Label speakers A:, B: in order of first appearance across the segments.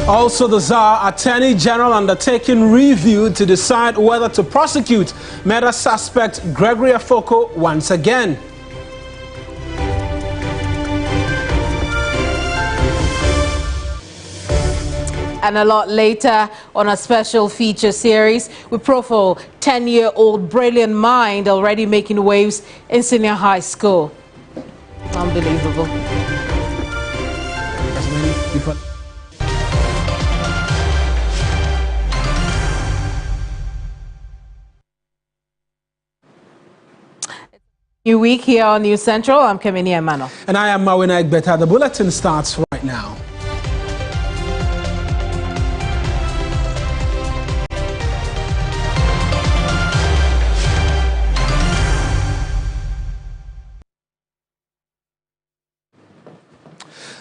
A: Also, the Tsar Attorney General undertaking review to decide whether to prosecute murder suspect Gregory Afoko once again.
B: And a lot later on a special feature series, we profile 10-year-old brilliant mind already making waves in senior high school. Unbelievable. New week here on News Central. I'm Kemini Emmanuel.
A: And I am Mawina Egbeta. The bulletin starts right now.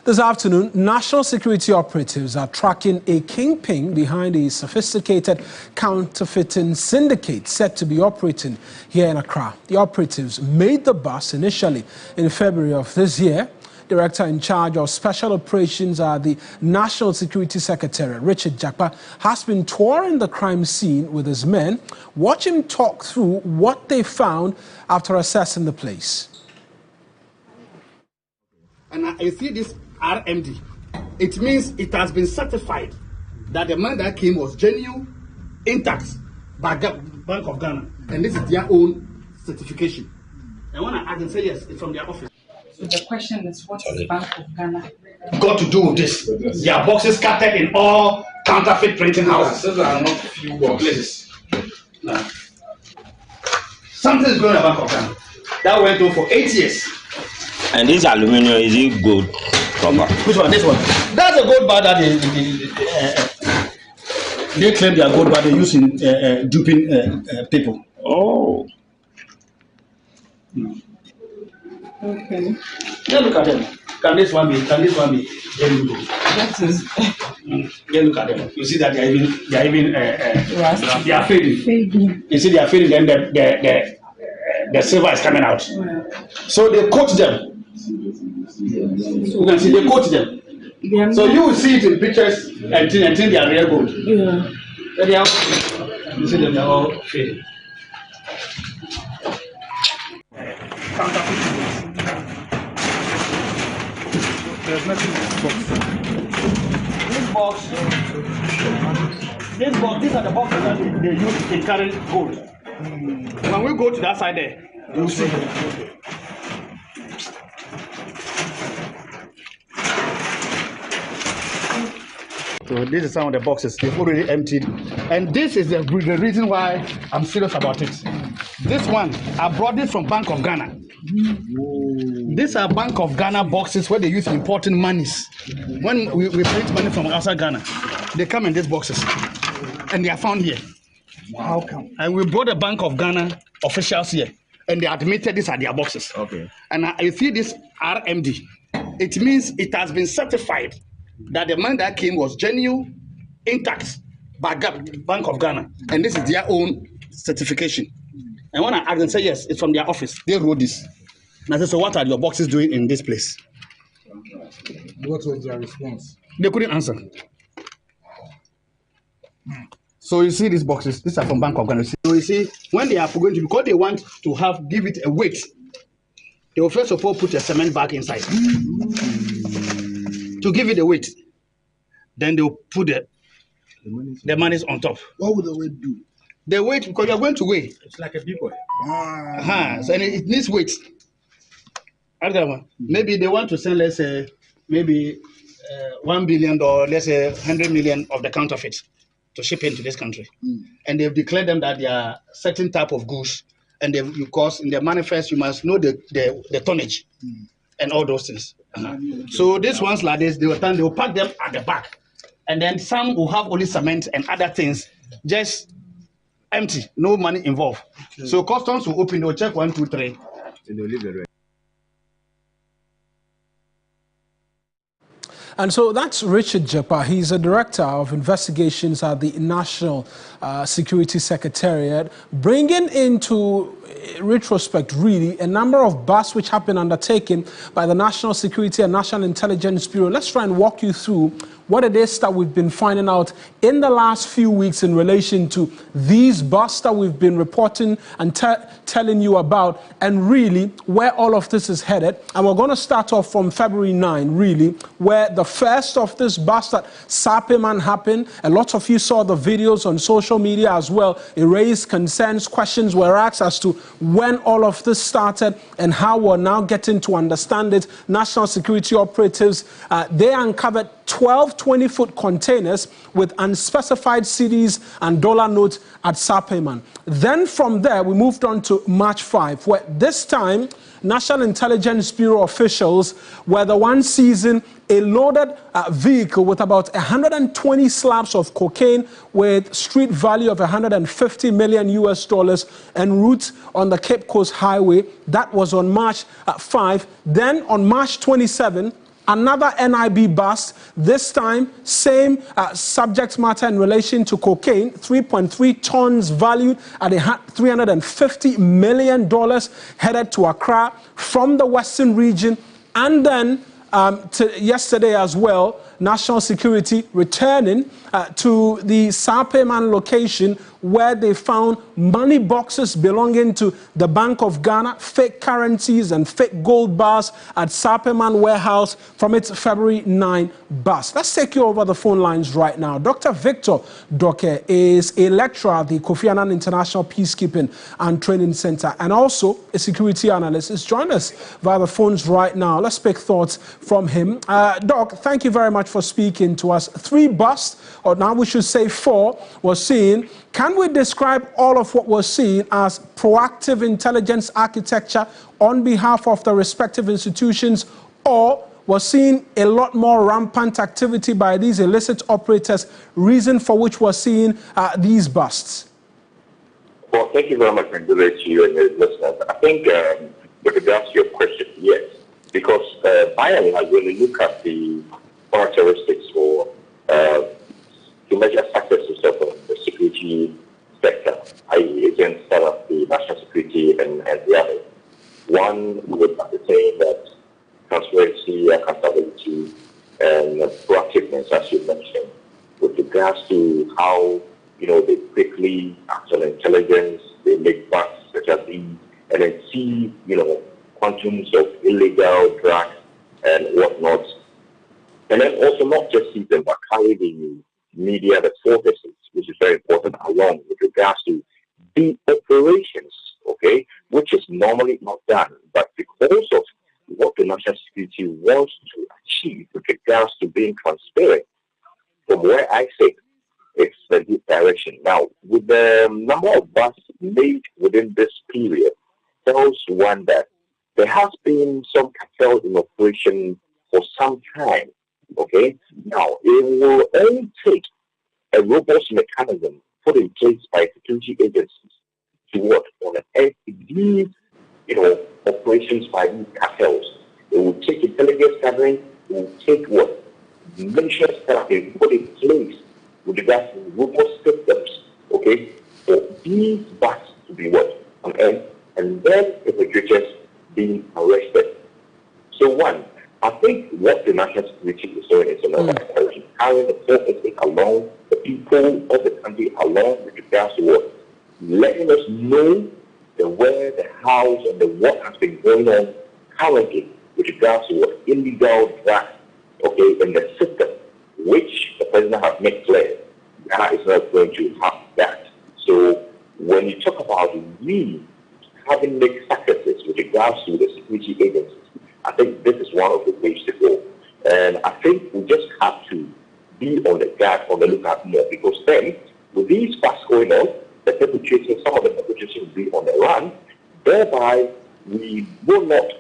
A: This afternoon, national security operatives are tracking a kingpin behind a sophisticated counterfeiting syndicate set to be operating here in Accra. The operatives made the bust initially in February of this year. Director in charge of special operations at the National Security Secretariat, Richard Jakpa, has been touring the crime scene with his men. Watch him talk through what they found after assessing the place.
C: And I see this RMD. It means it has been certified that the man that came was genuine, intact by Bank of Ghana, and this is their own certification. And when I ask them, say yes, it's from their office.
D: So the question is, what is Bank of Ghana
C: got to do with this? There are boxes scattered in all counterfeit printing houses. Those are not few boxes. No. Something is going on Bank of Ghana. That went on for 8 years.
E: And this aluminum, is it gold cover?
C: Which one? This one. That's a gold bar that they claim they are gold bar they use in duping people.
E: Oh.
D: Okay.
C: Yeah, look at them. Can this one be? Can this one be?
D: That is.
C: Yeah, look at them. You see that they are fading.
D: Fading.
C: You see they are fading. Then the silver is coming out.
D: Yeah.
C: So they coat them. You can see they coat them. So you will see it in pictures and think they are real gold.
D: Yeah.
C: But they are. You see them, they are all fading. There's nothing in this box. This box, these are the boxes that they use in carrying gold. When we go to that side there, you'll see. So this is some of the boxes they've already emptied, and this is the reason why I'm serious about it. This one, I brought this from Bank of Ghana. These are Bank of Ghana boxes where they use importing monies. When we print money from outside Ghana, they come in these boxes, and they are found here. How come? And we brought the Bank of Ghana officials here, and they admitted these are their boxes.
E: Okay.
C: And you see this RMD. It means it has been certified that the man that came was genuine, intact by Bank of Ghana, and this is their own certification. And when I asked them, say yes, it's from their office. They wrote this. And I said, so what are your boxes doing in this place?
F: What was their response?
C: They couldn't answer. So you see these boxes, these are from Bank of Ghana. So you see, when they are going to, because they want to give it a weight, they will first of all put a cement bag inside to give it a weight. Then they will put the monies on top.
F: What would the weight do?
C: The weight, because you are going to weigh.
F: It's like a big boy.
C: So and it needs weight. Other one. Maybe they want to send, let's say, maybe $1 billion or let's say 100 million of the counterfeit to ship into this country. And they've declared them that they are certain type of goods. And because in the manifest, you must know the tonnage and all those things. So these ones like this, they will pack them at the back. And then some will have only cement and other things, just empty, no money involved. Okay. So customs will open, they'll check 1, 2, 3. And they'll leave the rest.
A: And so that's Richard Jepa. He's a director of investigations at the National Security Secretariat, bringing into retrospect, really, a number of busts which have been undertaken by the National Security and National Intelligence Bureau. Let's try and walk you through what it is that we've been finding out in the last few weeks in relation to these busts that we've been reporting and telling you about, and really where all of this is headed. And we're going to start off from February 9, really, where the first of this bust at Sapeman happened. A lot of you saw the videos on social media as well. It raised concerns, questions were asked as to when all of this started and how we're now getting to understand it. National security operatives, they uncovered 12 20-foot containers with unspecified cedis and dollar notes at Sapeman. Then from there, we moved on to March 5, where this time, National Intelligence Bureau officials were the ones seizing a loaded vehicle with about 120 slabs of cocaine with street value of $150 million en route on the Cape Coast Highway. That was on March 5. Then on March 27, another NIB bust, this time same subject matter in relation to cocaine, 3.3 tons valued at $350 million headed to Accra from the Western region. And then yesterday as well, National Security returning to the Sapeman location where they found money boxes belonging to the Bank of Ghana, fake currencies and fake gold bars at Sapeman warehouse from its February 9 bust. Let's take you over the phone lines right now. Dr. Victor Doke is a lecturer at the Kofi Annan International Peacekeeping and Training Center and also a security analyst. He's joined us via the phones right now. Let's pick thoughts from him. Doc, thank you very much for speaking to us. 3 busts, or now we should say 4, we're seeing. Can we describe all of what we're seeing as proactive intelligence architecture on behalf of the respective institutions, or we're seeing a lot more rampant activity by these illicit operators, reason for which we're seeing these busts?
G: Well, thank you very much, and good to you and your listeners. I think with regards to your question, yes, because by and large, when we look at the characteristics for to measure success of the security sector, i.e. against the national security and the other. One would have to say that transparency, accountability, and proactiveness, as you mentioned, with regards to how, they quickly act on intelligence, they make busts such as these, and then see, quantums of illegal drugs and whatnot. And then also not just see them, but carry the media, the fortresses, which is very important, along with regards to the operations, okay, which is normally not done. But because of what the national security wants to achieve with regards to being transparent, from where I sit, it's the good direction. Now, with the number of busts made within this period, tells one that there has been some cartels in operation for some time. Okay, now it will only take a robust mechanism put in place by security agencies to work on these, operations by these cartels. It will take intelligence gathering. It will take measures that have been put in place with regards to robust systems. Okay, for these busts to be on end, and then the perpetrators being arrested. So I think what the national security is doing is carrying the forces along, the people of the country along with regards to letting us know the where, the how, and the what has been going on currently with regards to illegal drugs, in the system, which the president has made clear Ghana is not going to have that. So when you talk about we having made successes with regards to the security agencies, I think this is one of the ways to go. And I think we just have to be on the guard, on the lookout more, because then, with these busts going on, the perpetrators, some of the perpetrators will be on the run, thereby we will not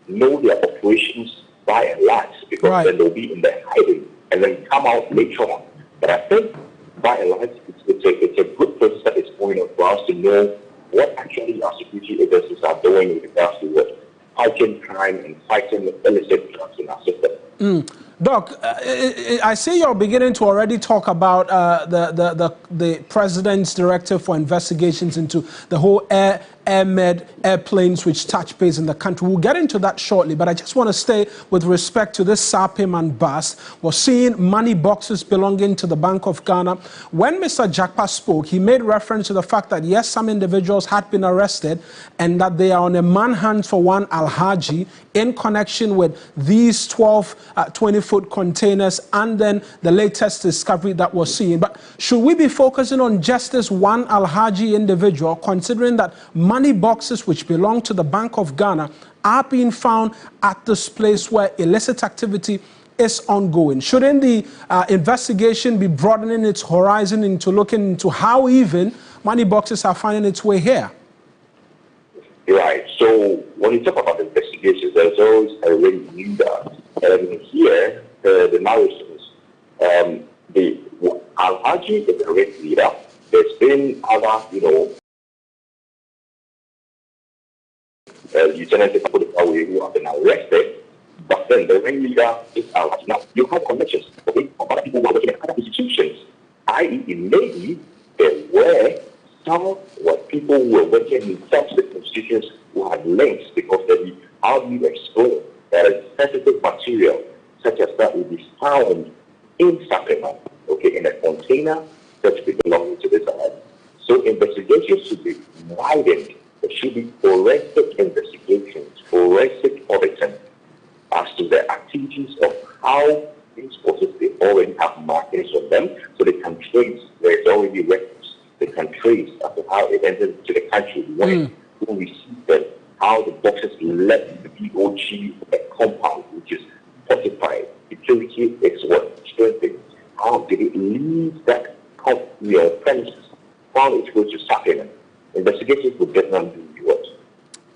G: know their operations by and large, because then they'll be in their hiding and then come out later on. But I think by and large, it's a good process that is going on for us to know what actually our security agencies are doing with regards to fighting crime and fighting illicit drugs in our system.
A: Doc, I see you're beginning to already talk about the president's directive for investigations into the whole airplanes which touch base in the country. We'll get into that shortly, but I just want to stay with respect to this Sapim bust. We're seeing money boxes belonging to the Bank of Ghana. When Mr. Jakpa spoke, he made reference to the fact that yes, some individuals had been arrested and that they are on a manhunt for one Alhaji in connection with these 12 20-foot containers and then the latest discovery that we're seeing. But should we be focusing on just this one Alhaji individual, considering that money boxes which belong to the Bank of Ghana are being found at this place where illicit activity is ongoing? Shouldn't the investigation be broadening its horizon into looking into how even money boxes are finding its way here?
G: Right. So when you talk about investigations, there's always a ring leader. Here, the narrations, the Alhaji is a ring leader. There's been other, lieutenants who have been arrested, but then the ring leader is Alhaji. Now, you have connections, okay, of other people who are working at other institutions, i.e., it may be there were some people who were working in such institutions who had links, because how do you explain that a sensitive material such as that will be found in Sapima, okay, in a container that belonging to this island. So investigations should be widened. There should be forensic investigations, forensic auditing as to the activities of how these forces, they already have markings on them, so they can trace. There's already records. They can trace as to how it entered into the country, when, who received them, how the boxes left the BOG compound, which is fortified. Security is what strengthened. How did it leave that premises? Found its way to Sapien. Investigations will definitely do what?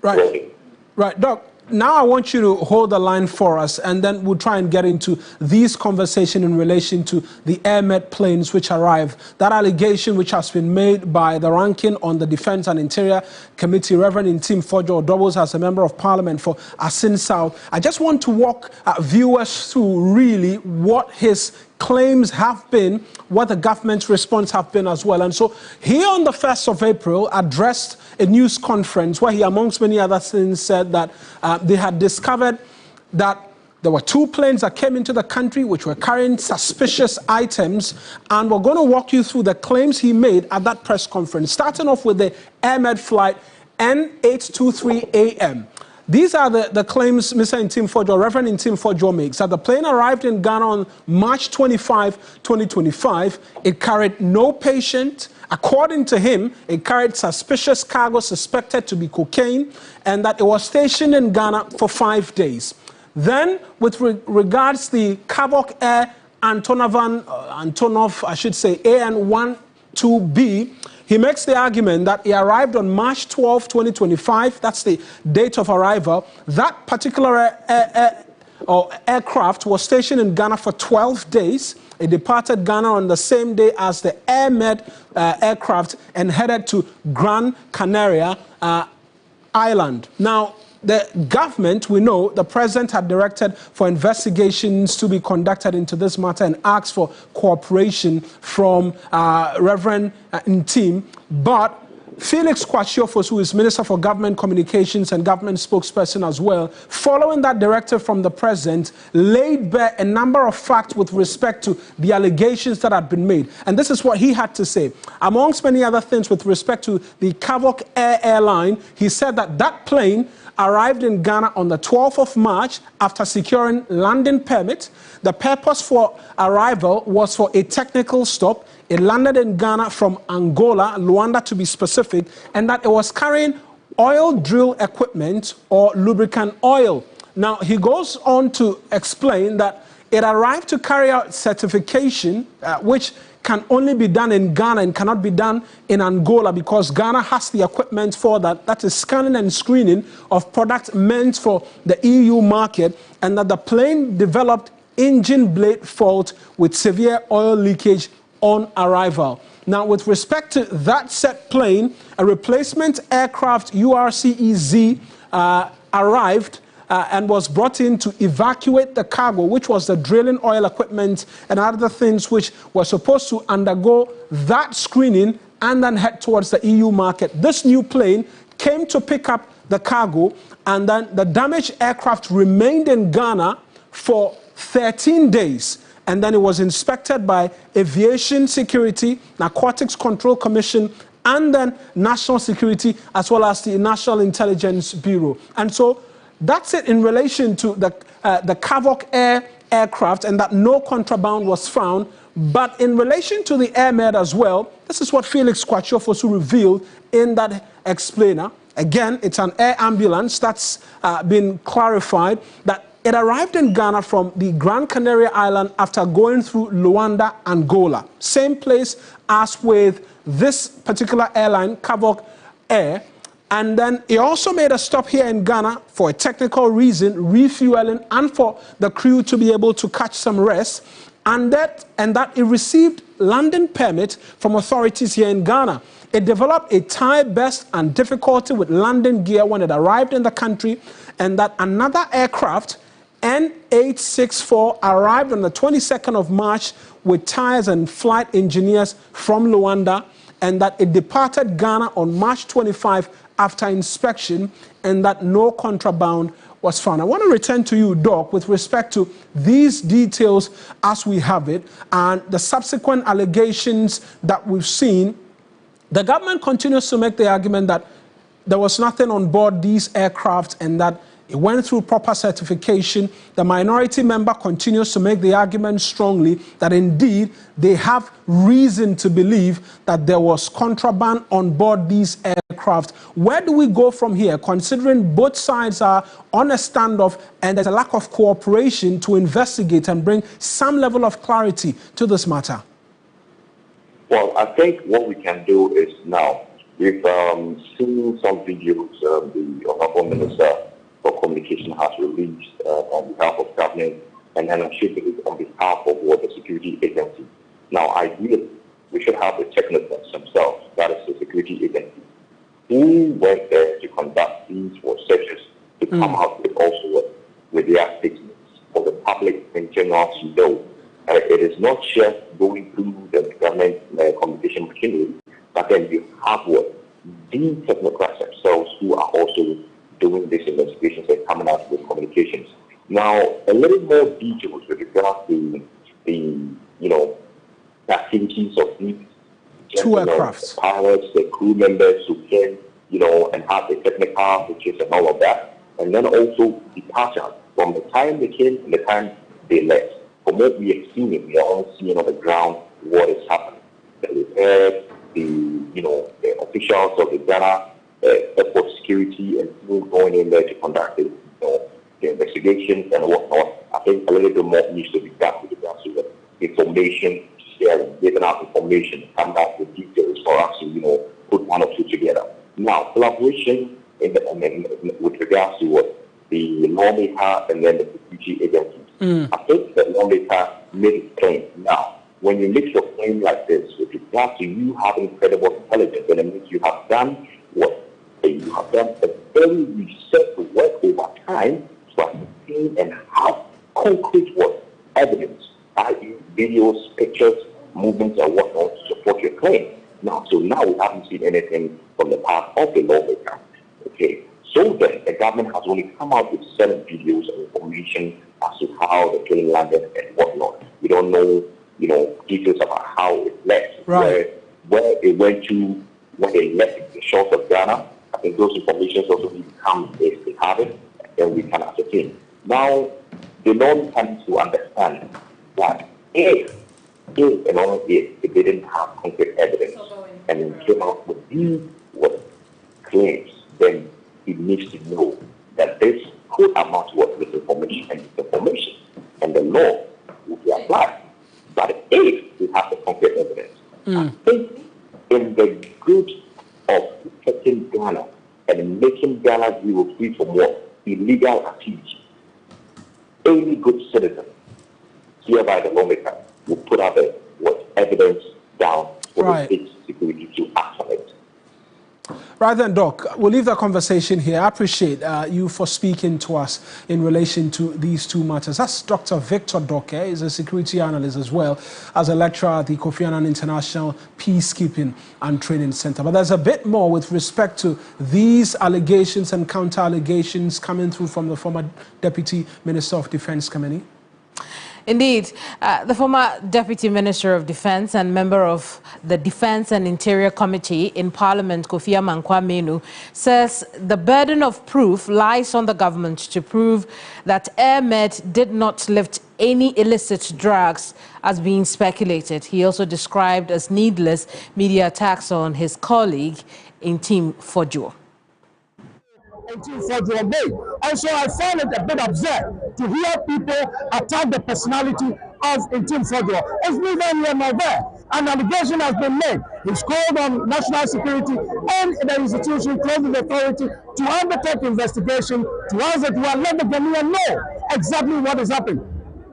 A: Right. Right, Doc. Now I want you to hold the line for us, and then we'll try and get into these conversations in relation to the airmed planes which arrived. That allegation which has been made by the ranking on the Defense and Interior Committee, Reverend Ntim Fojo, doubles as a member of Parliament for Asin South. I just want to walk viewers through really what his claims have been, what the government's response have been as well. And so he, on the 1st of April, addressed a news conference where he, amongst many other things, said that they had discovered that there were 2 planes that came into the country which were carrying suspicious items, and we're going to walk you through the claims he made at that press conference, starting off with the airmed flight N823 AM. These are the claims Mr. Ntim Fojo, Reverend Ntim Fojo, makes. That the plane arrived in Ghana on March 25, 2025. It carried no patient. According to him, it carried suspicious cargo suspected to be cocaine, and that it was stationed in Ghana for 5 days. Then, with regards the Kavok Air Antonov, I should say, AN12B, he makes the argument that he arrived on March 12, 2025. That's the date of arrival. That particular aircraft was stationed in Ghana for 12 days. It departed Ghana on the same day as the airmed aircraft and headed to Gran Canaria Island. Now, the government, we know, the president had directed for investigations to be conducted into this matter and asked for cooperation from Reverend Ntim. But Felix Kwashiofos, who is Minister for Government Communications and government spokesperson as well, following that directive from the president, laid bare a number of facts with respect to the allegations that had been made. And this is what he had to say. Amongst many other things with respect to the Kavok Air airline, he said that that plane arrived in Ghana on the 12th of March after securing landing permit. The purpose for arrival was for a technical stop. It landed in Ghana from Angola, Luanda to be specific, and that it was carrying oil drill equipment or lubricant oil. Now, he goes on to explain that it arrived to carry out certification, which can only be done in Ghana and cannot be done in Angola because Ghana has the equipment for that. That is scanning and screening of products meant for the EU market, and that the plane developed engine blade fault with severe oil leakage on arrival. Now, with respect to that set plane, a replacement aircraft URCEZ arrived and was brought in to evacuate the cargo, which was the drilling oil equipment and other things which were supposed to undergo that screening and then head towards the EU market. This new plane came to pick up the cargo, and then the damaged aircraft remained in Ghana for 13 days. And then it was inspected by Aviation Security, Narcotics Control Commission, and then National Security, as well as the National Intelligence Bureau. And so that's it in relation to the Cavoc aircraft, and that no contraband was found. But in relation to the Air Med as well, this is what Felix Kwachofosu revealed in that explainer. Again, it's an air ambulance that's been clarified that it arrived in Ghana from the Gran Canaria Island after going through Luanda, Angola. Same place as with this particular airline, Cavoc Air. And then it also made a stop here in Ghana for a technical reason, refueling, and for the crew to be able to catch some rest. And that it received landing permit from authorities here in Ghana. It developed a tie burst and difficulty with landing gear when it arrived in the country, and that another aircraft, N864, arrived on the 22nd of March with tires and flight engineers from Luanda, and that it departed Ghana on March 25 after inspection, and that no contraband was found. I want to return to you, Doc, with respect to these details as we have it, and the subsequent allegations that we've seen. The government continues to make the argument that there was nothing on board these aircraft and that it went through proper certification. The minority member continues to make the argument strongly that indeed they have reason to believe that there was contraband on board these aircraft. Where do we go from here, considering both sides are on a standoff and there's a lack of cooperation to investigate and bring some level of clarity to this matter?
G: Well, I think what we can do is now, we've seen some videos the Honorable Minister for Communication has released on behalf of government, and then I'm sure on behalf of the security agency. Now, ideally, we should have the technocrats themselves, that is the security agency, who went there to conduct these searches, to come out with also with their statements for the public in general to know. It is not just going through the government communication machinery, but then you have the technocrats themselves who are also doing these investigations and coming out with communications. Now, a little more details with regard to the activities of these
A: two aircraft,
G: the pilots, the crew members who came, and have the technical features and all of that, and then also departure from the time they came and the time they left. From what we have seen, we are all seeing on the ground what is happening. The repairs, the officials of the Ghana airport security and people going in there to conduct the investigations and whatnot. I think a little bit more needs to be done with regards to the information sharing, giving out information, come back with details for us to put one or two together. Now, collaboration with regards to the lawmaker and then the security agencies. I think the lawmaker made it plain. Now, when you make your claim like this, with regards to you having credible intelligence, then it means you have done you have done a very research work over time to ascertain and have concrete evidence, i.e. videos, pictures, movements, and whatnot to support your claim. Now we haven't seen anything from the part of the lawmaker. Okay, so then the government has only come out with certain videos and information as to how the plane landed and whatnot. We don't know, details about how it left, where it went to when they left the shores of Ghana. I think those information also need to come if they have it, and we can ascertain. Now, the law needs to understand that if and only if it didn't have concrete evidence and it came out with these claims, then it needs to know that this could amount to misinformation and disinformation, and the law will be applied. But if we have the concrete evidence, I think in the good of protecting Ghana and making Ghana free from illegal activity, any good citizen, hereby the lawmaker, will put up evidence down for the state security to act on it.
A: Right then, Doc, we'll leave that conversation here. I appreciate you for speaking to us in relation to these two matters. That's Dr. Victor Doke. He's a security analyst as well as a lecturer at the Kofi Annan International Peacekeeping and Training Center. But there's a bit more with respect to these allegations and counter-allegations coming through from the former Deputy Minister of Defense, Kameni.
B: Indeed, the former Deputy Minister of Defense and member of the Defense and Interior Committee in Parliament, Kofi Annan, says the burden of proof lies on the government to prove that AirMed did not lift any illicit drugs as being speculated. He also described as needless media attacks on his colleague in Team Fojo.
H: And so I find it a bit absurd to hear people attack the personality of Intim Fojo. It's neither here nor there. An allegation has been made. He's called on national security and the institution, closing the authority to undertake investigation to answer to let the Ghanaian know exactly what is happening.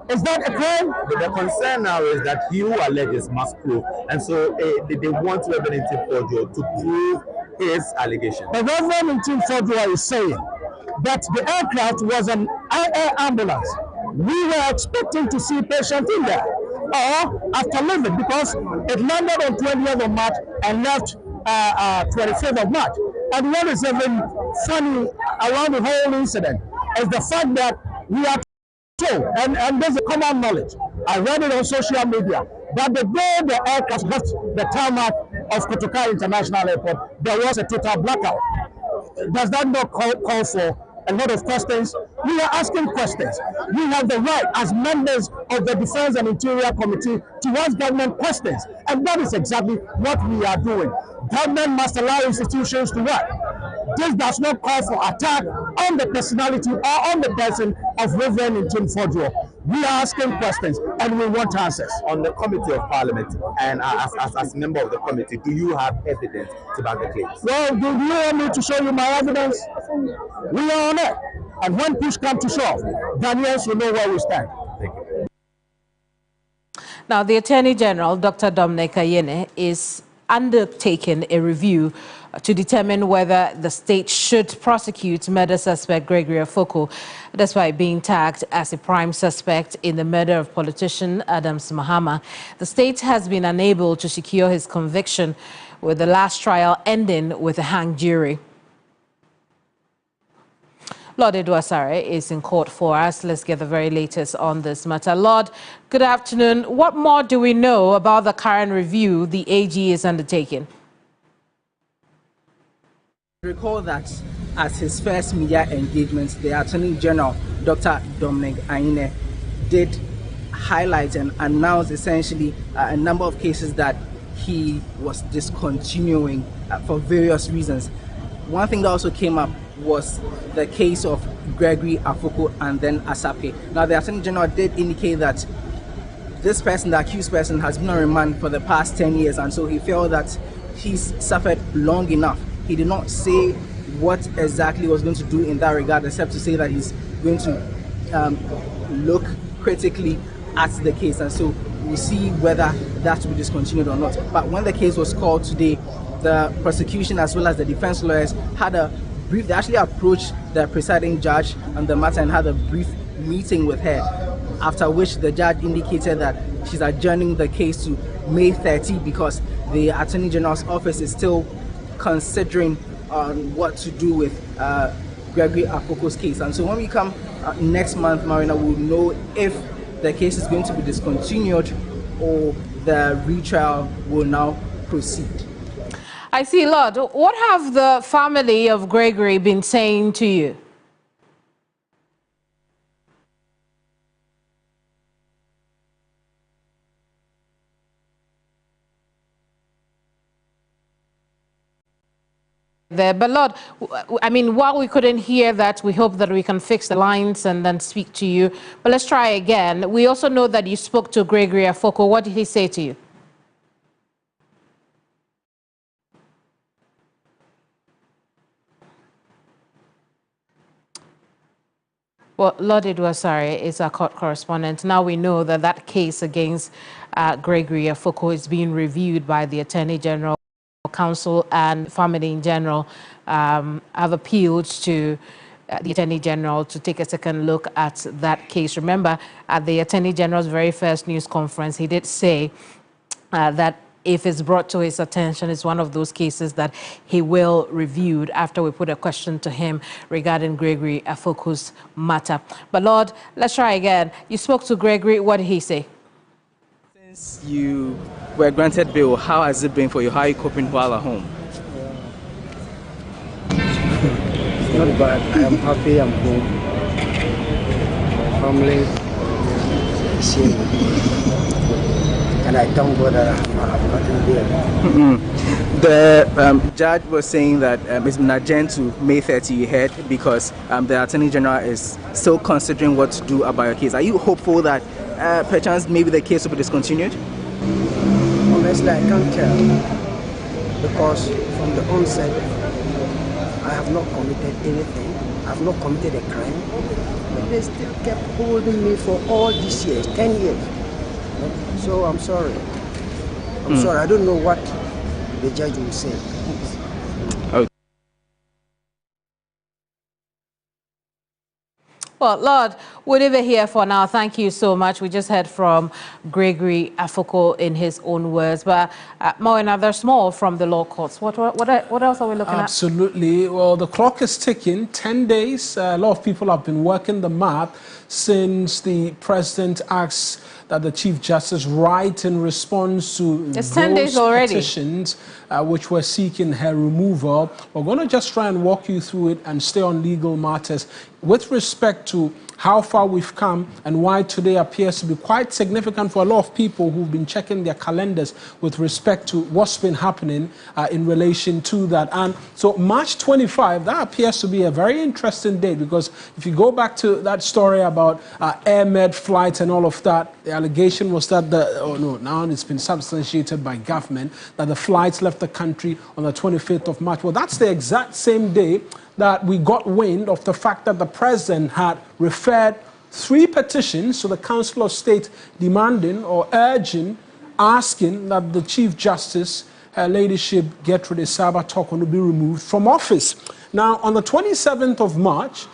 H: Is that a crime?
I: The concern now is that he who alleges must prove, and so they want Reverend Intim Fojo to prove his allegation.
H: The Reverend Intim Fojo is saying that the aircraft was an air ambulance. We were expecting to see patient in there, or after leaving, because it landed on 20th of March and left 25th of March. And what is even funny around the whole incident is the fact that we are told, and there's a common knowledge, I read it on social media, that the day the aircraft left the tarmac of Kotoka International Airport, there was a total blackout. Does that not call for a lot of questions? We are asking questions. We have the right as members of the Defense and Interior Committee to ask government questions. And that is exactly what we are doing. Government must allow institutions to work. This does not call for attack on the personality or on the person of Reverend Intim Fojo. We are asking questions and we want answers.
I: On the Committee of Parliament and as a member of the committee, do you have evidence to back the claims?
H: Well, do you want me to show you my evidence? We are on it. And when push comes to shove, Ghanaians will know where we stand.
I: Thank you.
B: Now, the Attorney General, Dr. Dominic Ayine, is undertaking a review to determine whether the state should prosecute murder suspect Gregory Afoko, despite being tagged as a prime suspect in the murder of politician Adams Mahama. The state has been unable to secure his conviction, with the last trial ending with a hanged jury. Lord Edwasare is in court for us. Let's get the very latest on this matter. Lord, good afternoon. What more do we know about the current review the AG is undertaking?
J: Recall that at his first media engagement, the Attorney General, Dr. Dominic Ayine, did highlight and announce essentially a number of cases that he was discontinuing for various reasons. One thing that also came up was the case of Gregory Afoko and then Asape. Now, the Attorney General did indicate that this person, the accused person, has been on remand for the past 10 years, and so he felt that he's suffered long enough. He did not say what exactly he was going to do in that regard, except to say that he's going to look critically at the case, and so we'll see whether that will be discontinued or not. But when the case was called today, the prosecution as well as the defense lawyers had a brief, they actually approached the presiding judge on the matter and had a brief meeting with her, after which the judge indicated that she's adjourning the case to May 30 because the Attorney General's office is still considering on what to do with Gregory Afoko's case. And so when we come next month, Marina, we'll know if the case is going to be discontinued or the retrial will now proceed.
B: I see, Lord. What have the family of Gregory been saying to you? There, but Lord, I mean, while we couldn't hear that, we hope that we can fix the lines and then speak to you. But let's try again. We also know that you spoke to Gregory Afoko. What did he say to you? Well, Lord Edwasare is our court correspondent. Now we know that that case against Gregory Afoko is being reviewed by the Attorney General Council and family in general have appealed to the Attorney General to take a second look at that case. Remember, at the Attorney General's very first news conference, he did say that if it's brought to his attention, it's one of those cases that he will review after we put a question to him regarding Gregory Afoku's matter. But Lord, let's try again. You spoke to Gregory. What did he say?
J: Since you were granted bail, how has it been for you? How are you coping while at home?
K: It's not bad. I am happy. I'm home. My family is here. And I thank God that I'm not in there.
J: The judge was saying that it's been adjourned to May 30, you heard, because the Attorney General is still considering what to do about your case. Are you hopeful that perchance maybe the case will be discontinued?
K: Honestly, I can't tell, because from the onset, I have not committed anything. I have not committed a crime, but they still kept holding me for all these years, 10 years. So I'm sorry. I'm sorry. I don't know what the judge will say.
J: Okay.
B: Well, Lord, we'll leave it here for now. Thank you so much. We just heard from Gregory Afoku in his own words. But more and other small from the law courts. What else are we looking at?
A: Absolutely. Well, the clock is ticking. 10 days. A lot of people have been working the math since the president asked that the Chief Justice write in response to
B: it's 10 days already.
A: Petitions which were seeking her removal. We're going to just try and walk you through it and stay on legal matters with respect to how far we've come and why today appears to be quite significant for a lot of people who've been checking their calendars with respect to what's been happening in relation to that. And so March 25, that appears to be a very interesting date, because if you go back to that story about Air Med flights and all of that, the allegation was that now it's been substantiated by government that the flights left the country on the 25th of March. Well, that's the exact same day that we got wind of the fact that the president had referred 3 petitions to the Council of State demanding or urging, asking that the Chief Justice, Her Ladyship Gertrude Saba Tokon, be removed from office. Now, on the 27th of March,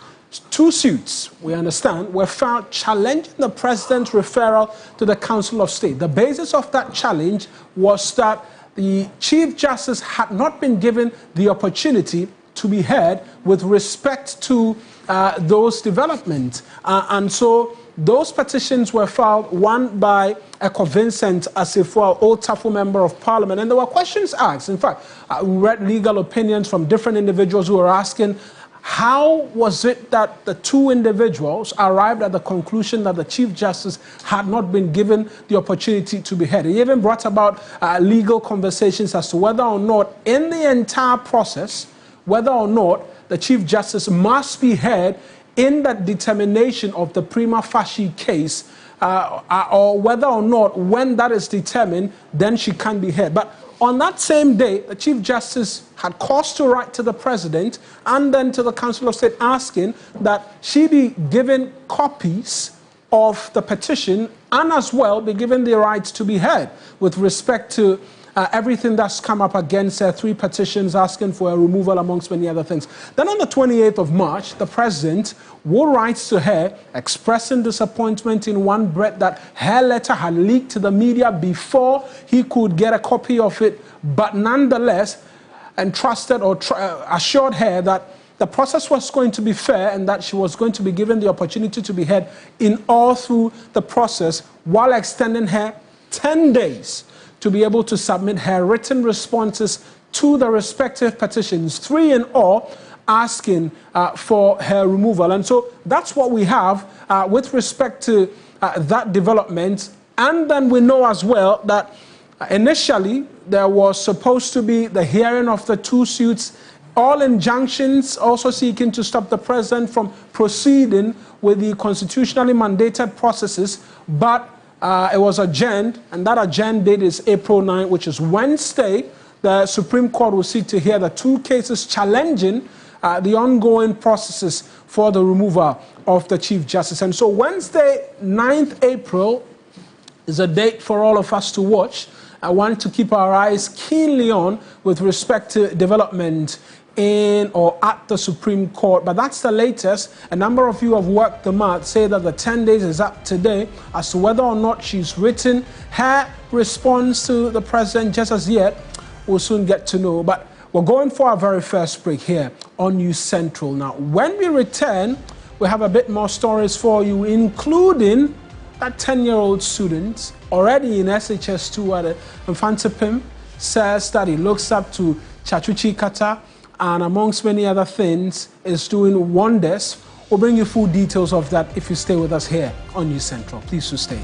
A: 2 suits, we understand, were filed challenging the president's referral to the Council of State. The basis of that challenge was that the Chief Justice had not been given the opportunity to be heard with respect to those developments. And so those petitions were filed, one by Echo Vincent Asifo, Old Tafo Member of Parliament, and there were questions asked. In fact, we read legal opinions from different individuals who were asking, how was it that the 2 individuals arrived at the conclusion that the Chief Justice had not been given the opportunity to be heard? It even brought about legal conversations as to whether or not in the entire process, whether or not the Chief Justice must be heard in that determination of the prima facie case, or whether or not when that is determined, then she can be heard. But on that same day, the Chief Justice had cause to write to the President and then to the Council of State asking that she be given copies of the petition and as well be given the right to be heard with respect to everything that's come up against her, 3 petitions asking for a removal amongst many other things. Then on the 28th of March, the President will write to her expressing disappointment in one breath that her letter had leaked to the media before he could get a copy of it, but nonetheless entrusted or assured her that the process was going to be fair and that she was going to be given the opportunity to be heard in all through the process, while extending her 10 days to be able to submit her written responses to the respective petitions, 3 in all, asking for her removal. And so that's what we have with respect to that development. And then we know as well that initially there was supposed to be the hearing of the 2 suits, all injunctions also seeking to stop the president from proceeding with the constitutionally mandated processes, but it was adjourned, and that adjourned date is April 9, which is Wednesday. The Supreme Court will seek to hear the 2 cases challenging the ongoing processes for the removal of the Chief Justice. And so Wednesday, 9th April, is a date for all of us to watch I want to keep our eyes keenly on with respect to development in or at the Supreme Court. But that's the latest. A number of you have worked the math, say that the 10 days is up today as to whether or not she's written her response to the president just as yet. We'll soon get to know. But we're going for our very first break here on News Central. Now, when we return, we have a bit more stories for you, including that 10-year-old student already in SHS2 at Mfantipim says that he looks up to Chachuchi Kata and amongst many other things is doing wonders. We'll bring you full details of that if you stay with us here on News Central. Please do stay.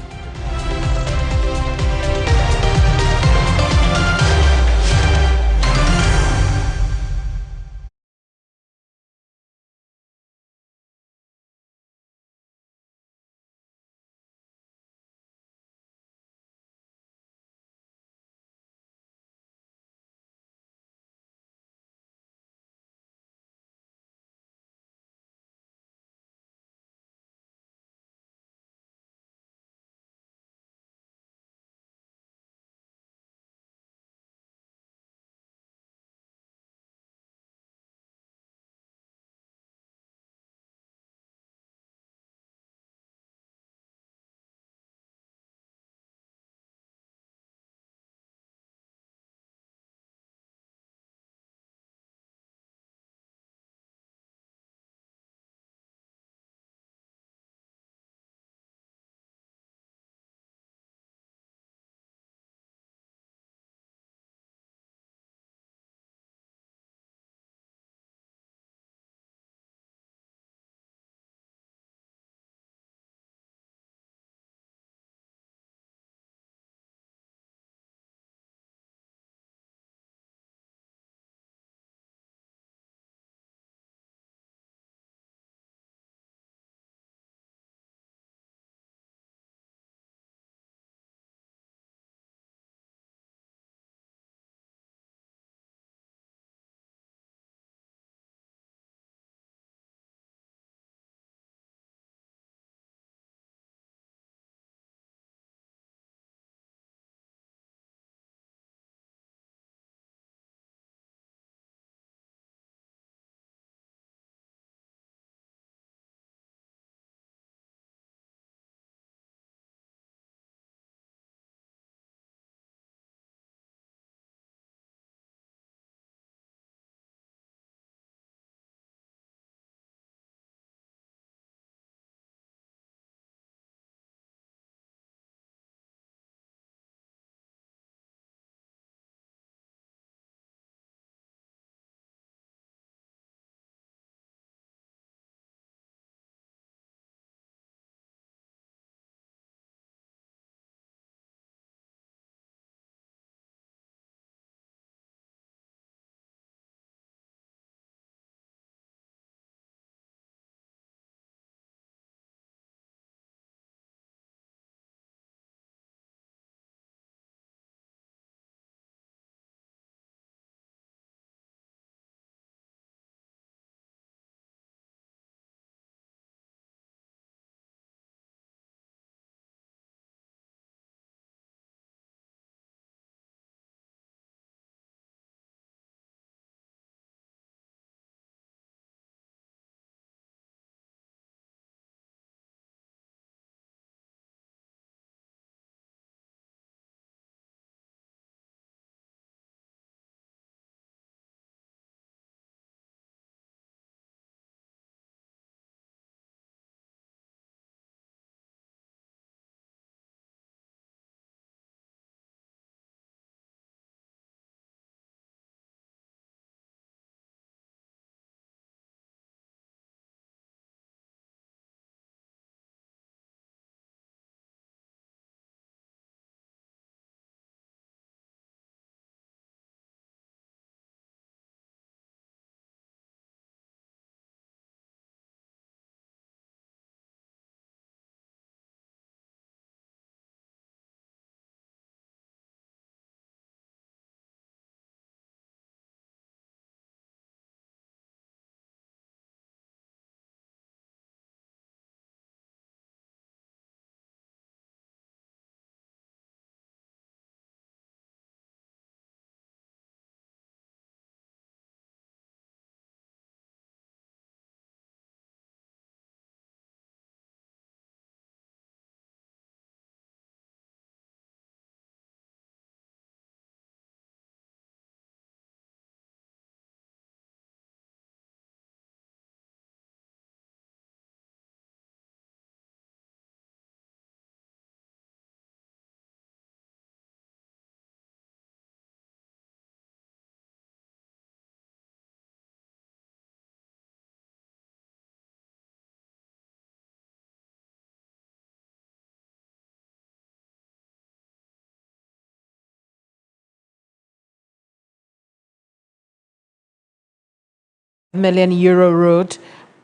B: million euro road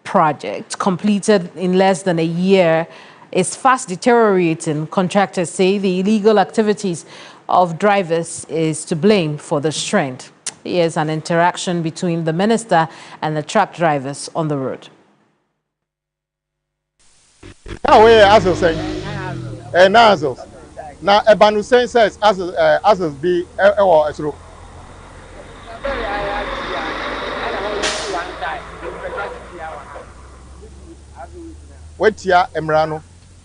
B: project completed in less than a year is fast deteriorating. Contractors say the illegal activities of drivers is to blame for this trend. Here's an interaction between the minister and the truck drivers on the road.
L: Now we as I say, now Ebanu says as be through. Wait here, Emrano.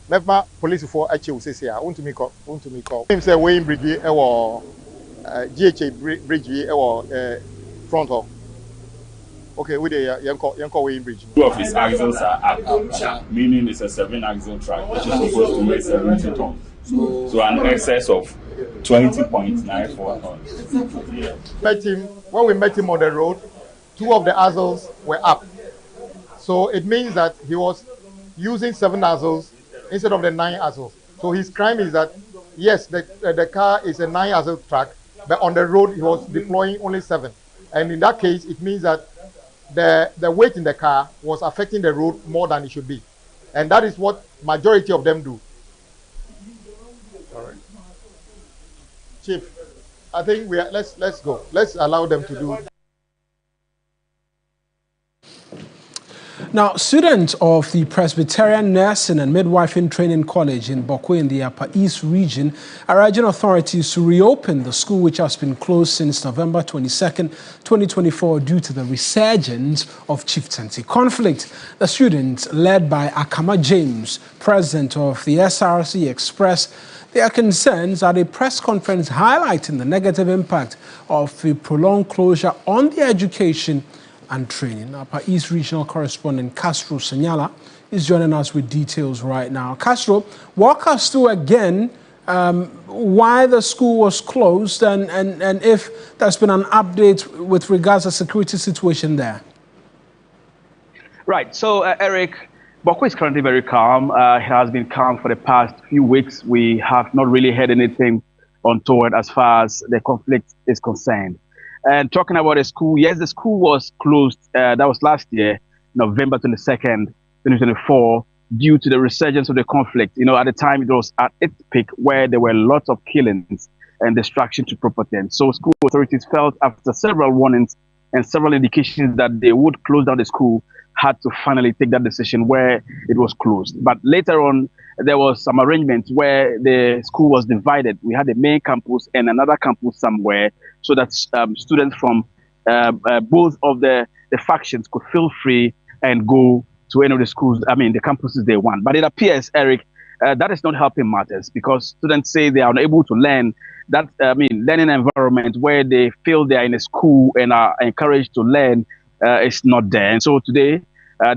L: Never police for actually say here. Want to me call. Him say Wayne Bridge GHA Bridge front hall. Okay, we there. Yanko Wayne Bridge.
M: Two of his axles are up, meaning it's a 7-axle truck which is supposed to weigh 70 tons. So an excess of 20.94 tons. Yeah.
L: When we met him on the road, 2 of the axles were up. So it means that he was using 7 axles instead of the 9 axles. So his crime is that, yes, the car is a 9 axle truck, but on the road he was deploying only 7. And in that case, it means that the weight in the car was affecting the road more than it should be. And that is what majority of them do. All right. Chief, I think let's go. Let's allow them to do.
A: Now, students of the Presbyterian Nursing and Midwifery Training College in Bawku in the Upper East region are urging authorities to reopen the school, which has been closed since November 22nd, 2024 due to the resurgence of chieftaincy conflict. The students, led by Akama James, president of the SRC, expressed their concerns at a press conference highlighting the negative impact of the prolonged closure on their education and training. Upper East Regional Correspondent Castro Senyala is joining us with details right now. Castro, walk us through again why the school was closed and if there's been an update with regards to the security situation there.
N: Right, so Eric, Bawku is currently very calm. It has been calm for the past few weeks. We have not really heard anything untoward as far as the conflict is concerned. And talking about the school, yes, the school was closed. That was last year, November 22nd, 2024, due to the resurgence of the conflict. You know, at the time it was at its peak where there were lots of killings and destruction to property. And so school authorities felt after several warnings and several indications that they would close down the school, had to finally take that decision where it was closed. But later on, there was some arrangement where the school was divided. We had the main campus and another campus somewhere, so that students from both of the factions could feel free and go to any of the schools, the campuses they want. But it appears, Eric, that is not helping matters, because students say they are unable to learn that, learning environment where they feel they are in a school and are encouraged to learn is not there. And so today,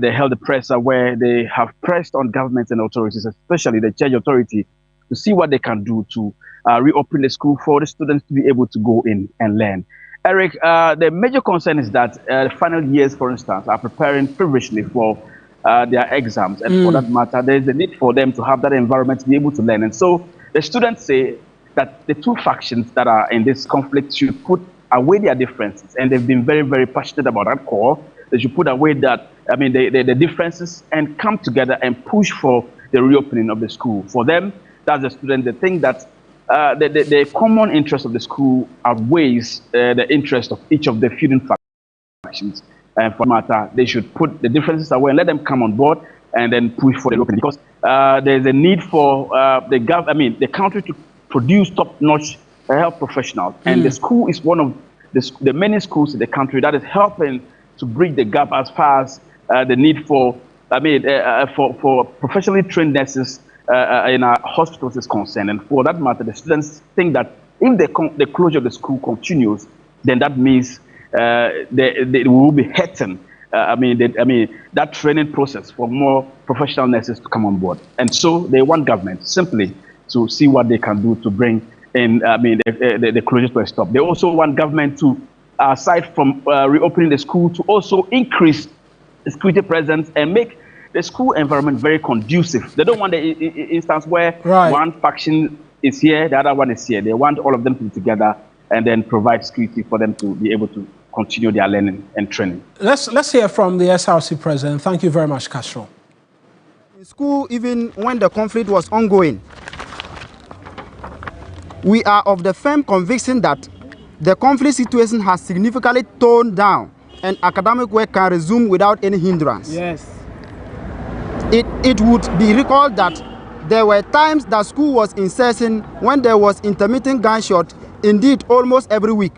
N: they held a presser where they have pressed on governments and authorities, especially the church authority, to see what they can do to reopen the school for the students to be able to go in and learn. Eric, the major concern is that the final years, for instance, are preparing feverishly for their exams. And for that matter, there is a need for them to have that environment to be able to learn. And so the students say that the 2 factions that are in this conflict should put away their differences. And they've been very, very passionate about that core. They should put away that, the differences and come together and push for the reopening of the school. For them, that's the students, they think that the common interest of the school outweighs the interest of each of the feuding factions. And for that matter, they should put the differences away and let them come on board and then push for the reopening. Because there's a need for the country to produce top-notch health professionals. And the school is one of the many schools in the country that is helping to bridge the gap as far as the need for, for professionally trained nurses in our hospitals is concerned. And for that matter, the students think that if the closure of the school continues, then that means they will be hurting. That training process for more professional nurses to come on board. And so they want government simply to see what they can do to bring in, the closure to a stop. They also want government to, aside from reopening the school, to also increase the security presence and make the school environment very conducive. They don't want the instance where one faction is here, the other one is here. They want all of them to be together and then provide security for them to be able to continue their learning and training.
A: Let's hear from the SRC president. Thank you very much, Castro.
O: In school, even when the conflict was ongoing, we are of the firm conviction that the conflict situation has significantly toned down and academic work can resume without any hindrance.
J: Yes.
O: It would be recalled that there were times that school was in session when there was intermittent gunshot, indeed almost every week.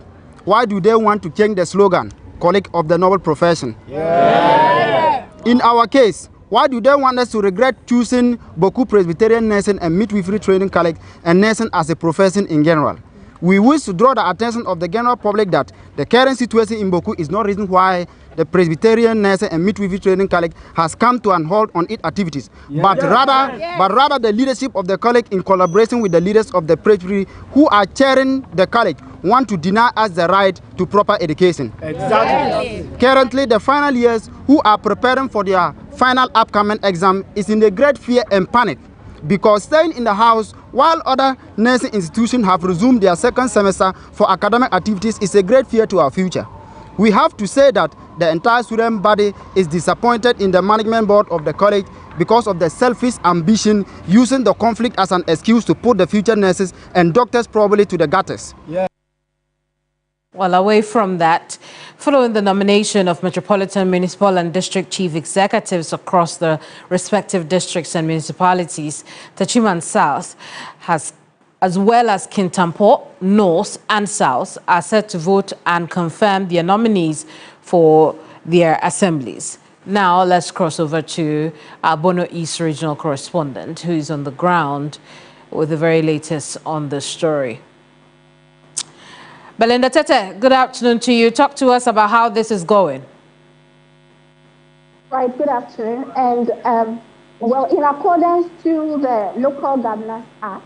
O: Why do they want to change the slogan, colleague of the noble profession? Yeah. In our case, why do they want us to regret choosing Bawku Presbyterian Nursing and Midwifery Training College and nursing as a profession in general? We wish to draw the attention of the general public that the current situation in Bawku is not reason why the Presbyterian Nursing and Midwifery Training College has come to an halt on its activities, but rather the leadership of the college in collaboration with the leaders of the Presbytery who are chairing the college want to deny us the right to proper education.
J: Exactly.
O: Currently, the final years who are preparing for their final upcoming exam is in a great fear and panic because staying in the house while other nursing institutions have resumed their second semester for academic activities is a great fear to our future. We have to say that the entire student body is disappointed in the management board of the college because of the selfish ambition using the conflict as an excuse to put the future nurses and doctors probably to the gutters.
J: Yeah.
B: Well, away from that, following the nomination of metropolitan, municipal and district chief executives across the respective districts and municipalities, Techiman South has, as well as Kintampo, North and South, are set to vote and confirm their nominees for their assemblies. Now, let's cross over to our Bono East regional correspondent, who is on the ground with the very latest on the story. Belinda Tete, good afternoon to you. Talk to us about how this is going.
P: Right, good afternoon. And, well, in accordance to the Local Governance Act,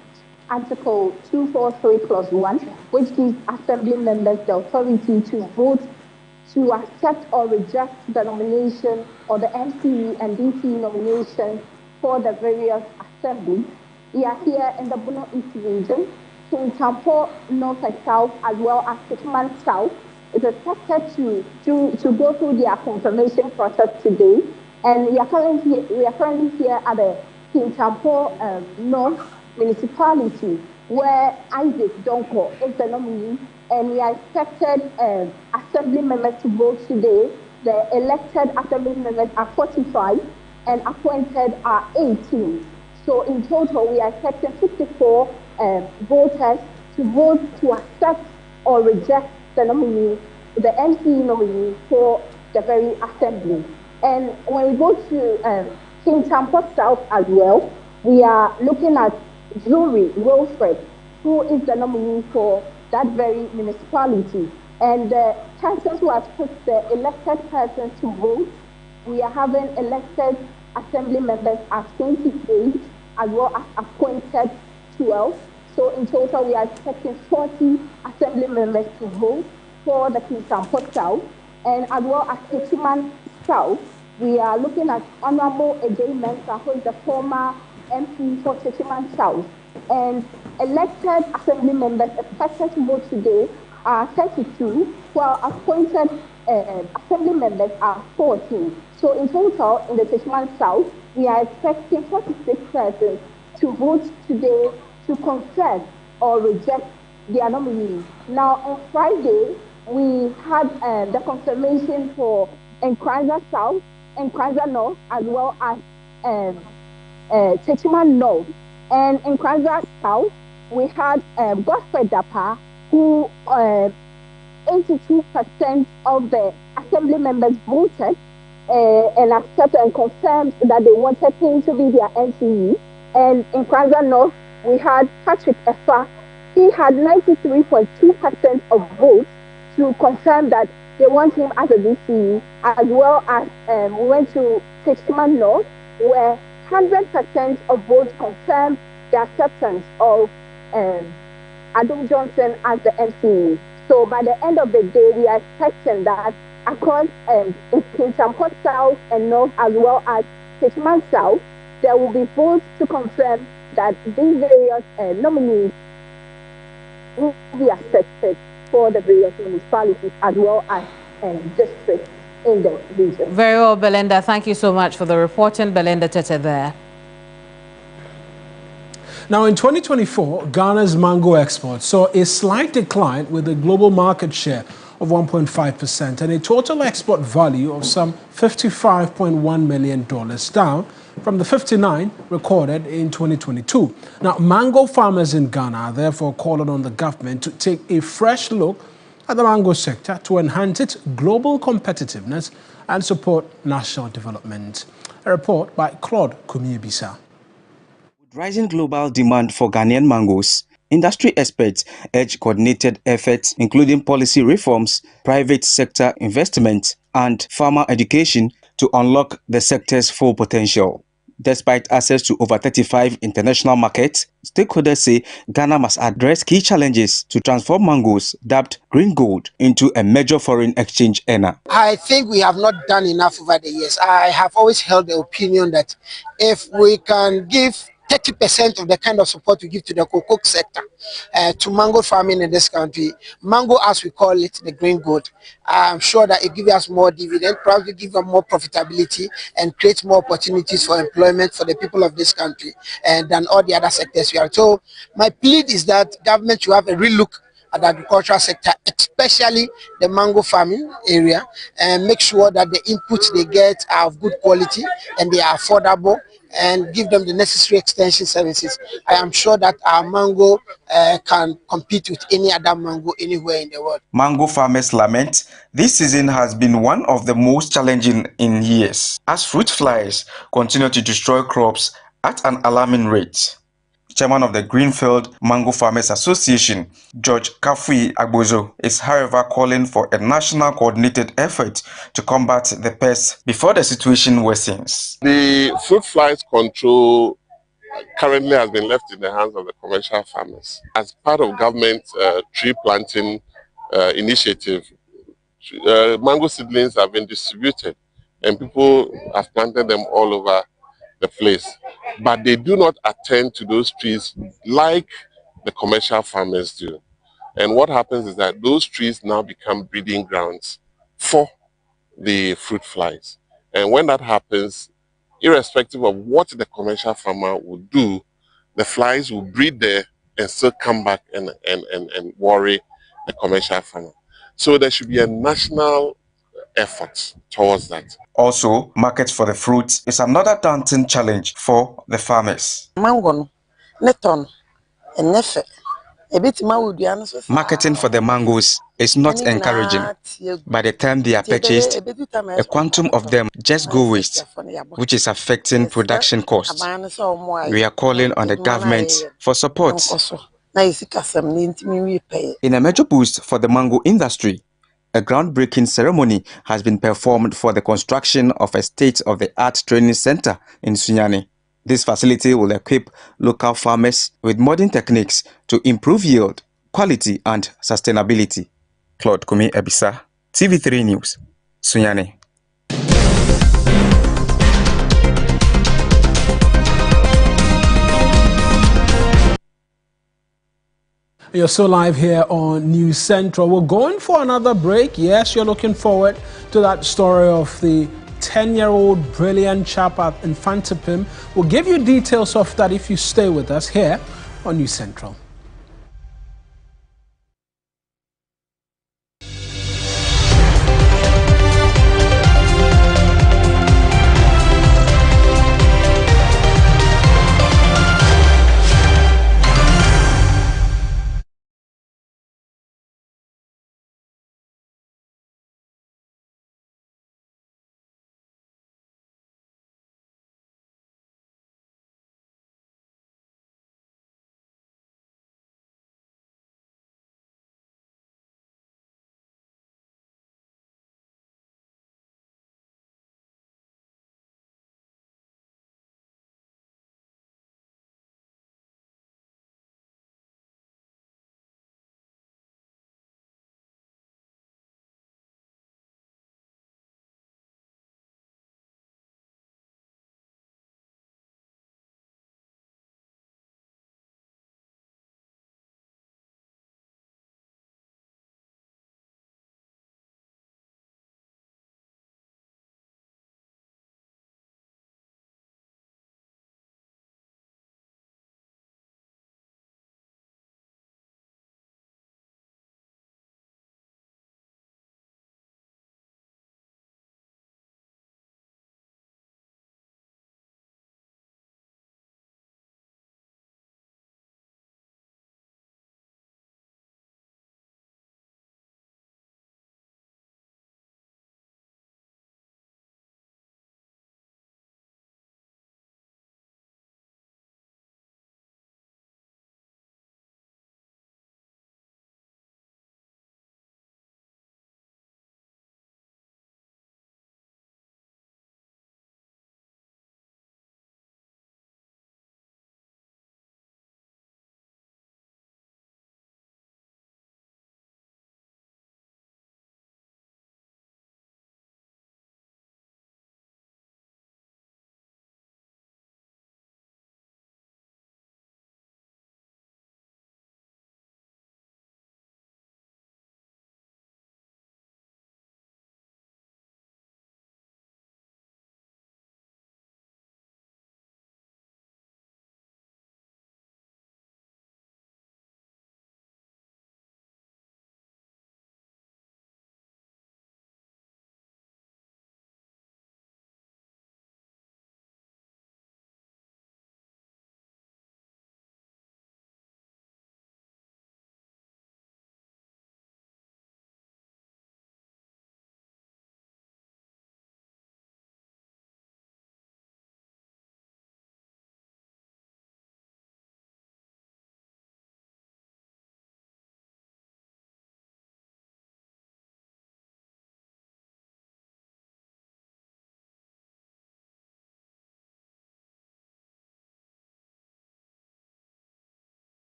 P: Article 243+1, which gives assembly members the authority to vote to accept or reject the nomination or the MCE and DCE nomination for the various assemblies. We are here in the Bono East region. Kintampo North and South, as well as Techiman South, is expected to go through their confirmation process today. And we are currently here at the Kintampo North municipality, where Isaac Donko is the nominee, and we are expected assembly members to vote today. The elected assembly members are 45 and appointed are 18. So in total, we are expecting 54 voters to vote to accept or reject the nominee, the MCE nominee for the very assembly. And when we go to Kintampo South as well, we are looking at Zuri Wilfred, who is the nominee for that very municipality. And the persons who have put the elected persons to vote, we are having elected assembly members as 28, as well as appointed 12. So in total, we are expecting 40 assembly members to vote for the Kintampo South. And as well as Techiman South, we are looking at Honorable Ejay Mensah, who is the former MP for Techiman South. And elected assembly members expected to vote today are 32, while appointed assembly members are 14. So in total, in the Techiman South, we are expecting 46 persons to vote today to confirm or reject their nominee. Now, on Friday, we had the confirmation for Nkranza South, Nkranza North, as well as Techiman North. And in Nkranza South, we had Godfrey Dapa, who 82% of the assembly members voted and accepted and confirmed that they wanted him to be their MCE. And in Nkranza North, we had Patrick Efa. He had 93.2% of votes to confirm that they want him as a DCE, as well as we went to Techiman North, where 100% of votes confirmed the acceptance of Adom Johnson as the MCE. So by the end of the day, we are expecting that across Kintampo South and North, as well as Techiman South, there will be votes to confirm that these various nominees will be accepted for the various municipalities, as well as districts in the region.
B: Very well, Belinda. Thank you so much for the reporting. Belinda Tete there.
A: Now, in 2024, Ghana's mango exports saw a slight decline with a global market share of 1.5% and a total export value of some $55.1 million, down from the 59 recorded in 2022. Now, mango farmers in Ghana are therefore calling on the government to take a fresh look at the mango sector to enhance its global competitiveness and support national development. A report by Claude Kumiebisa.
Q: With rising global demand for Ghanaian mangoes, industry experts urge coordinated efforts including policy reforms, private sector investment, and farmer education to unlock the sector's full potential. Despite access to over 35 international markets, stakeholders say Ghana must address key challenges to transform mangoes, dubbed green gold, into a major foreign exchange earner.
K: I think we have not done enough over the years. I have always held the opinion that if we can give 30% of the kind of support we give to the cocoa sector, to mango farming in this country, mango as we call it, the green gold, I'm sure that it gives us more dividend, probably give us more profitability and create more opportunities for employment for the people of this country and than all the other sectors we are. So my plea is that government should have a real look at the agricultural sector, especially the mango farming area, and make sure that the inputs they get are of good quality and they are affordable, and give them the necessary extension services. I am sure that our mango can compete with any other mango anywhere in the world.
Q: Mango farmers lament this season has been one of the most challenging in years, as fruit flies continue to destroy crops at an alarming rate. Chairman of the Greenfield Mango Farmers Association, George Kafui Agbozo, is however calling for a national coordinated effort to combat the pests before the situation worsens.
R: The fruit flies control currently has been left in the hands of the commercial farmers. As part of government tree planting initiative, mango seedlings have been distributed and people have planted them all over the place, but they do not attend to those trees like the commercial farmers do. And what happens is that those trees now become breeding grounds for the fruit flies. And when that happens, irrespective of what the commercial farmer will do, the flies will breed there and still come back and worry the commercial farmer. So there should be a national effort towards that.
Q: Also, market for the fruits is another daunting challenge for the farmers.
K: Mango, neton, and nefe.
Q: Marketing for the mangoes is not encouraging. By the time they are purchased, a quantum of them just go waste, which is affecting production costs. We are calling on the government for support. In a major boost for the mango industry, a groundbreaking ceremony has been performed for the construction of a state-of-the-art training center in Sunyani. This facility will equip local farmers with modern techniques to improve yield, quality, and sustainability. Claude Kumiebisa, TV3 News, Sunyani.
A: You're so live here on News Central. We're going for another break. Yes, you're looking forward to that story of the 10-year-old brilliant chap at Infantipim. We'll give you details of that if you stay with us here on News Central.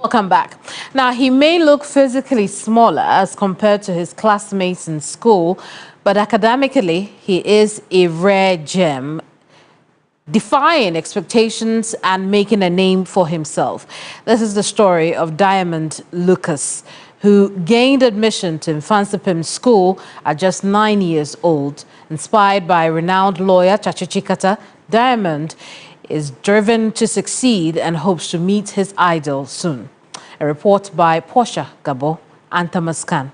B: Welcome back. Now, he may look physically smaller as compared to his classmates in school, but academically, he is a rare gem, defying expectations and making a name for himself. This is the story of Diamond Lucas, who gained admission to Mfansipim School at just 9 years old. Inspired by renowned lawyer Chachu Chikata, Diamond is driven to succeed and hopes to meet his idol soon. A report by Portia Gabo and Thomas Khan.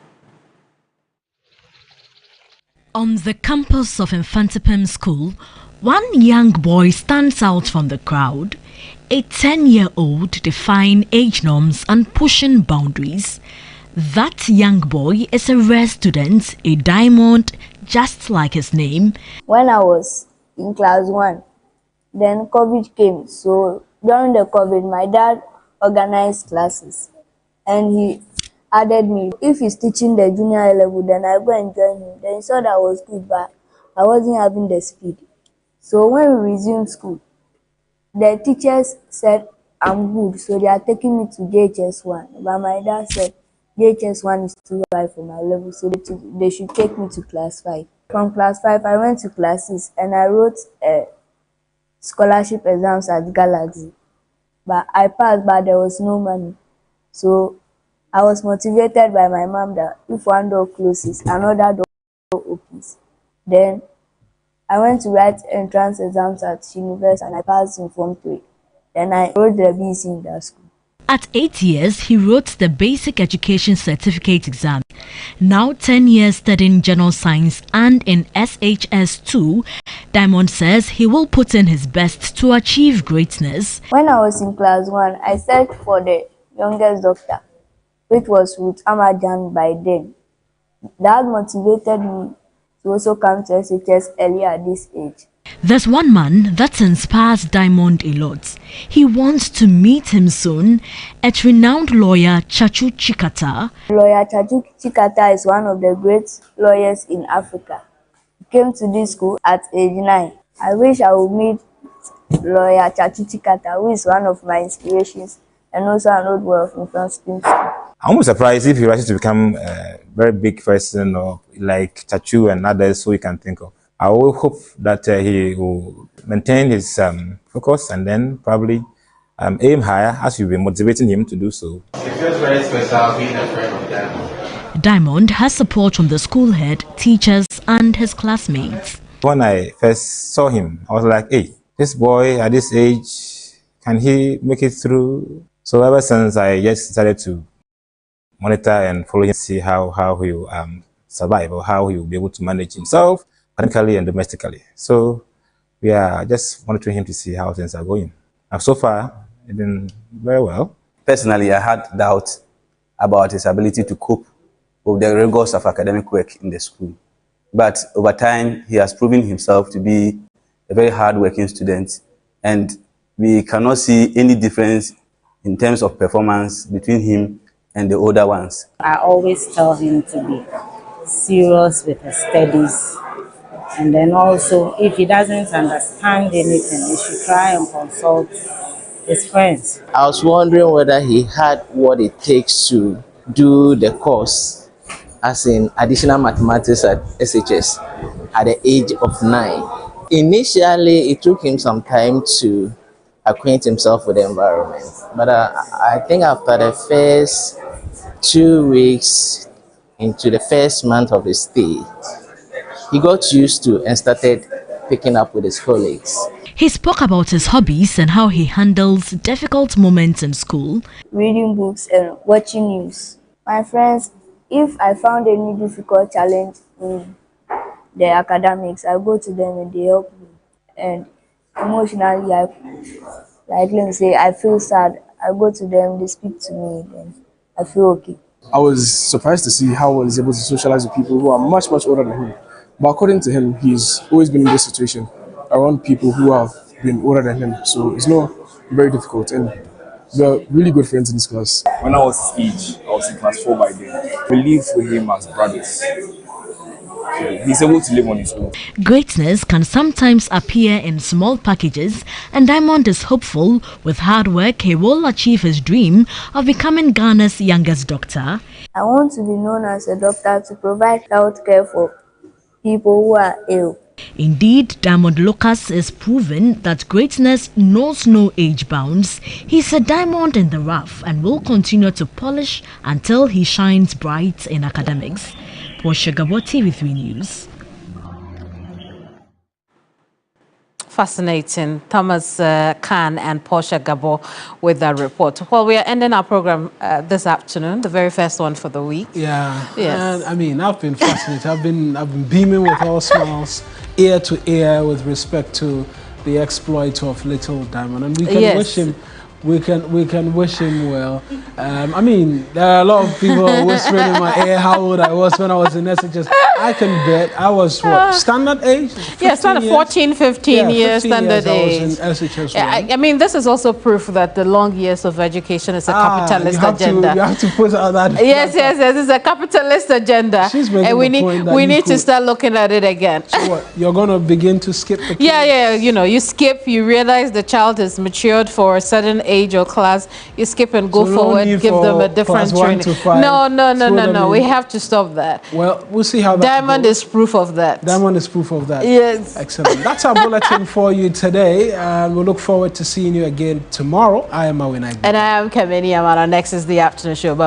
S: On the campus of Mfansipim School, one young boy stands out from the crowd, a 10-year-old defying age norms and pushing boundaries. That young boy is a rare student, a diamond, just like his name.
T: When I was in class 1, then COVID came. So during the COVID, my dad organized classes and he added me. If he's teaching the junior level, then I go and join him. Then he saw that I was good, but I wasn't having the speed. So when we resumed school, the teachers said I'm good, so they are taking me to JHS1. But my dad said JHS1 is too high for my level, so they should take me to class 5. From class 5, I went to class 6 and I wrote scholarship exams at Galaxy. But I passed, but there was no money. So I was motivated by my mom that if one door closes, another door opens. Then I went to write entrance exams at university and I passed in Form 3. Then I wrote the BC in that school.
S: At 8 years, he wrote the Basic Education Certificate exam. Now 10 years studying General Science and in SHS2, Diamond says he will put in his best to achieve greatness.
T: When I was in class 1, I searched for the youngest doctor, which was Ruth Amajan by then. That motivated me to also come to SHS early at this age.
S: There's one man that inspires Diamond a lot. He wants to meet him soon at renowned lawyer Chachu Chikata.
T: Lawyer Chachu Chikata is one of the great lawyers in Africa. He came to this school at age 9. I wish I would meet lawyer Chachu Chikata, who is one of my inspirations and also an old boy of Mfansipim School.
U: I'm almost surprised if he wants to become a very big person or like Chachu and others who you can think of. I will hope that he will maintain his focus and then probably aim higher as you've been motivating him to do so.
V: It feels very special being a friend of Diamond.
S: Diamond has support from the school head, teachers and his classmates.
U: When I first saw him, I was like, hey, this boy at this age, can he make it through? So ever since I just decided to monitor and follow him, see how he will survive or how he will be able to manage himself academically and domestically. So we are just monitoring him to see how things are going. And so far, it's been very well.
W: Personally, I had doubt about his ability to cope with the rigors of academic work in the school. But over time, he has proven himself to be a very hard-working student, and we cannot see any difference in terms of performance between him and the older ones.
X: I always tell him to be serious with his studies. And then also, if he doesn't understand anything, he should try and consult his friends.
Y: I was wondering whether he had what it takes to do the course, as in additional mathematics at SHS, at the age of 9. Initially, it took him some time to acquaint himself with the environment. But I think after the first 2 weeks into the first month of his stay, he got used to and started picking up with his colleagues.
S: He spoke about his hobbies and how he handles difficult moments in school.
T: Reading books and watching news. My friends, if I found any difficult challenge in the academics, I go to them and they help me. And emotionally, like let me say, I feel sad. I go to them, they speak to me, then I feel okay.
Z: I was surprised to see how he is able to socialize with people who are much older than him. But according to him, he's always been in this situation around people who have been older than him. So it's not very difficult. And they're really good friends in this class.
M: When I was his age, I was in class 4 by then. We lived with him as brothers.
C: he's able to live on his own.
S: Greatness can sometimes appear in small packages, and Diamond is hopeful with hard work he will achieve his dream of becoming Ghana's youngest doctor.
T: I want to be known as a doctor to provide health care for people who are ill.
S: Indeed, Diamond Lucas is proven that greatness knows no age bounds. He's a diamond in the rough and will continue to polish until he shines bright in academics. Portia Gabo, TV3 News.
B: Fascinating. Thomas Khan and Portia Gabo with that report. Well, we are ending our program this afternoon, the very first one for the week.
A: Yeah.
B: Yes.
A: I mean, I've been fascinated. I've been beaming with all smiles, ear to ear, with respect to the exploit of Little Diamond, and we can wish him. We can wish him well. I mean, there are a lot of people whispering in my ear how old I was when I was in SHS. I can bet I was what, standard age?
B: Yeah, standard 14, 15 years, standard age.
A: I was in SHS.
B: Yeah, I mean, this is also proof that the long years of education is a capitalist agenda.
A: You have to put out that.
B: Yes, it's a capitalist agenda. And we need to start looking at it again.
A: So what, you're going to begin to skip the kids?
B: Yeah, you know, you skip, you realize the child is matured for a certain age or class, you skip and go forward, give them a different training. No. We have to stop that.
A: Well, we'll see how that
B: Diamond
A: goes.
B: is proof of that.
A: Diamond is proof of that.
B: Yes.
A: Excellent. That's our bulletin for you today. We look forward to seeing you again tomorrow. I am Awin.
B: And I am Kameni Amara. Next is the afternoon show. Bye-bye.